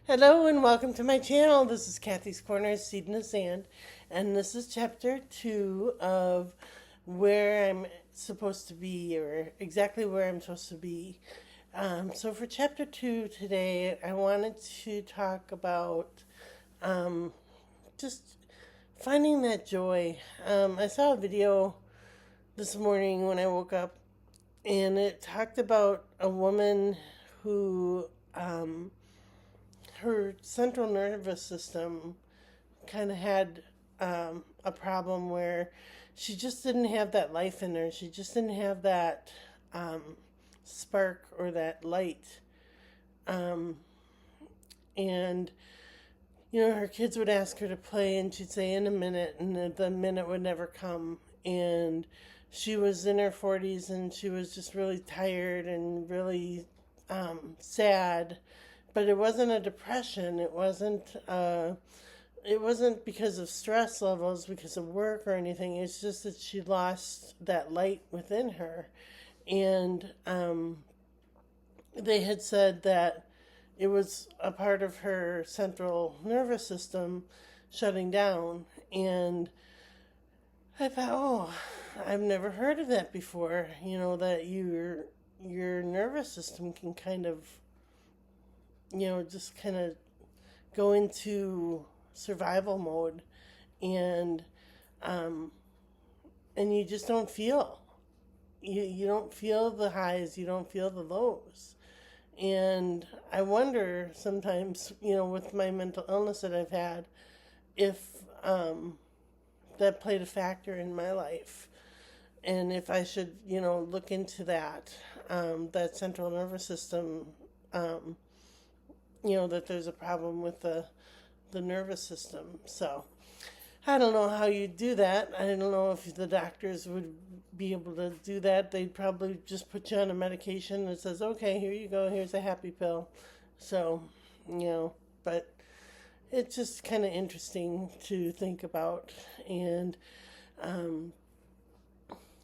Hello and welcome to my channel. This is Kathy's Corner, Seed in the Sand, and this is chapter 2 of where I'm supposed to be, or exactly where I'm supposed to be. So for chapter 2 today, I wanted to talk about just finding that joy. I saw a video this morning when I woke up, and it talked about a woman who her central nervous system kind of had a problem where she just didn't have that life in her. She just didn't have that spark or that light. Um, and, her kids would ask her to play, and she'd say, in a minute, and the minute would never come. And she was in her 40s, and she was just really tired and really sad, but it wasn't a depression. It wasn't because of stress levels, because of work or anything. It's just that she lost that light within her, and they had said that it was a part of her central nervous system shutting down. And I thought, oh, I've never heard of that before. That your nervous system can kind of just kind of go into survival mode, and um, and you just don't feel you don't feel the highs, you don't feel the lows. And I wonder sometimes, with my mental illness that I've had, if that played a factor in my life, and if I should, look into that central nervous system. Um, that there's a problem with the nervous system. So I don't know how you do that. I don't know if the doctors would be able to do that. They'd probably just put you on a medication that says, okay, here you go, here's a happy pill. So, but it's just kind of interesting to think about. And um,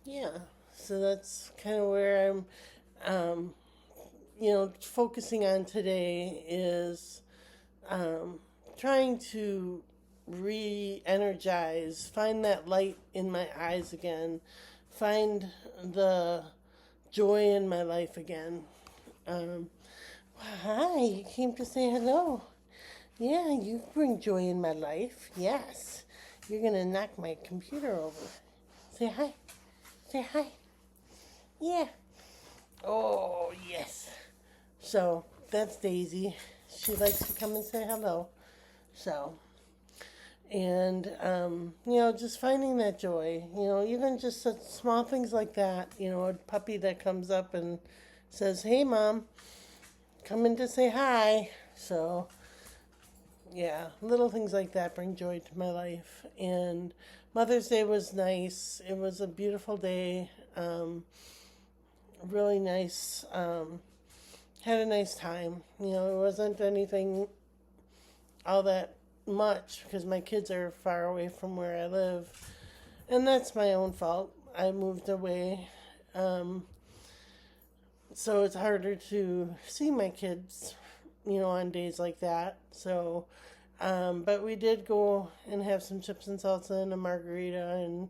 yeah, so that's kind of where I'm. Um, focusing on today is trying to re energize, find that light in my eyes again, find the joy in my life again. Um, Hi, you came to say hello. Yeah, you bring joy in my life. Yes. You're going to knock my computer over. Say hi. Say hi. Yeah. Oh, yes. So that's Daisy. She likes to come and say hello. So, and, just finding that joy, even just such small things like that, a puppy that comes up and says, hey, Mom, come in to say hi. So, yeah, little things like that bring joy to my life. And Mother's Day was nice. It was a beautiful day. Really nice. Had a nice time. It wasn't anything all that much because my kids are far away from where I live. And that's my own fault. I moved away. Um, so it's harder to see my kids, on days like that. So, but we did go and have some chips and salsa and a margarita, and,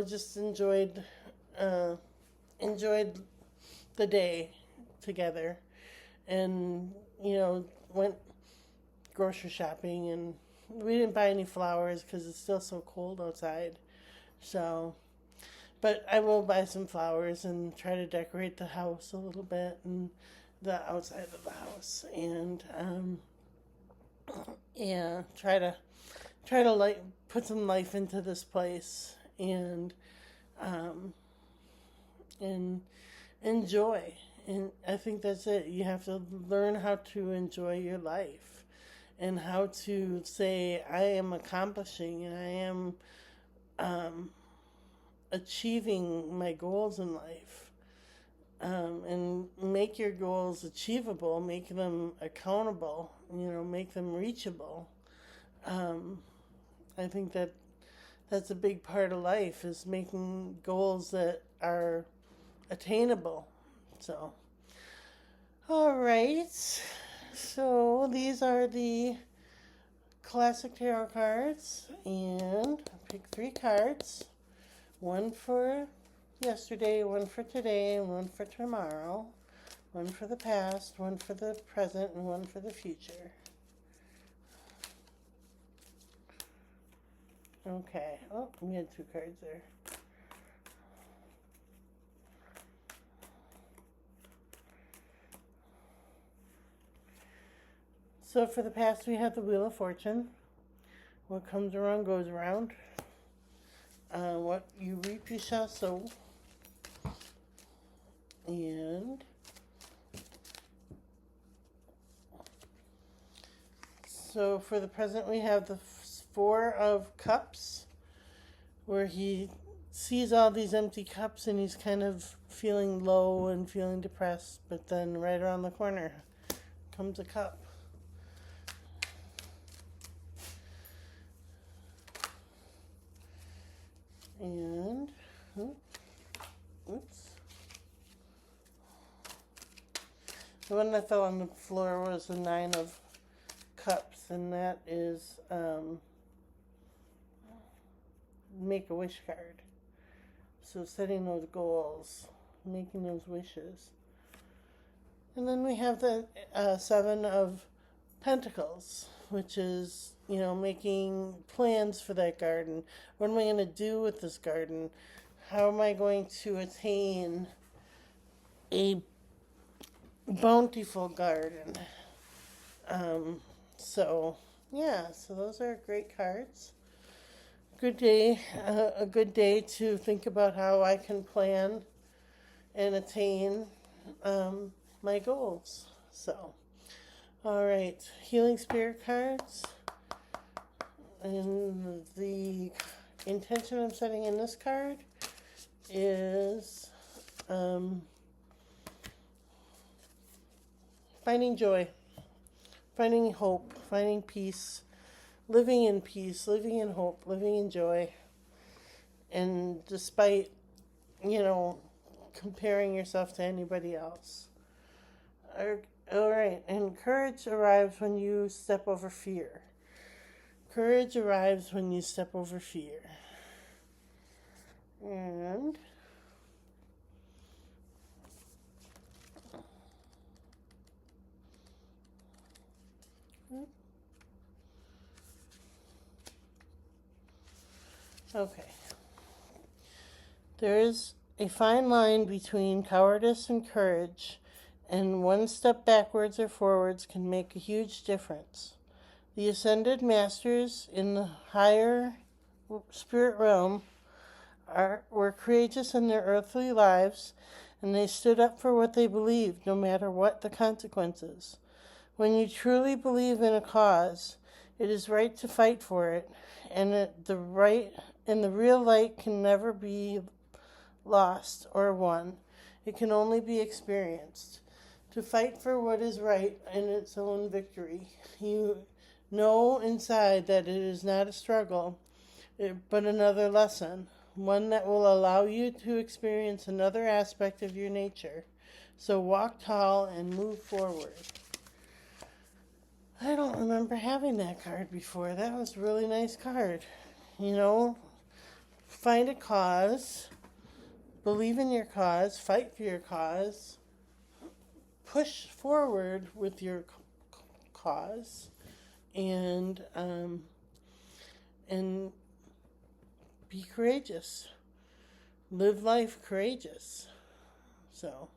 just uh, enjoyed the day together, and went grocery shopping, and we didn't buy any flowers because it's still so cold outside. So, but I will buy some flowers and try to decorate the house a little bit, and the outside of the house, and yeah, try to like put some life into this place, um, and enjoy. And I think that's it. You have to learn how to enjoy your life, and how to say, I am accomplishing, and I am um, achieving my goals in life. And make your goals achievable, make them accountable, make them reachable. Um, I think that's a big part of life, is making goals that are attainable. So, all right. So these are the classic tarot cards, and I picked 3 cards. One for yesterday, one for today, and one for tomorrow. One for the past, one for the present, and one for the future. Okay. Oh, we had 2 cards there. So for the past, we have the Wheel of Fortune. What comes around goes around. What you reap, you shall sow. And so for the present, we have the 4 of Cups, where he sees all these empty cups and he's kind of feeling low and feeling depressed. But then right around the corner comes a cup. And, oops. The one that fell on the floor was the 9 of Cups, and that is Make-A-Wish card. So setting those goals, making those wishes. And then we have the 7 of Pentacles, which is, making plans for that garden. What am I going to do with this garden? How am I going to attain a bountiful garden? So those are great cards. Good day, a good day to think about how I can plan and attain my goals. So, all right, Healing Spirit cards. And the intention I'm setting in this card is finding joy, finding hope, finding peace, living in peace, living in hope, living in joy. And despite, comparing yourself to anybody else. All right, and courage arrives when you step over fear. Courage arrives when you step over fear. And okay. There is a fine line between cowardice and courage, and one step backwards or forwards can make a huge difference. The ascended masters in the higher spirit realm were courageous in their earthly lives, and they stood up for what they believed, no matter what the consequences. When you truly believe in a cause, it is right to fight for it, and the real light can never be lost or won. It can only be experienced. To fight for what is right in its own victory, you know inside that it is not a struggle, but another lesson, one that will allow you to experience another aspect of your nature. So walk tall and move forward. I don't remember having that card before. That was a really nice card. Find a cause, believe in your cause, fight for your cause, push forward with your cause, and be courageous. Live life courageous. So,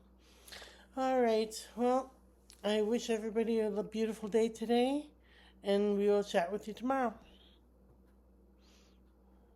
all right. Well, I wish everybody a beautiful day today, and we will chat with you tomorrow.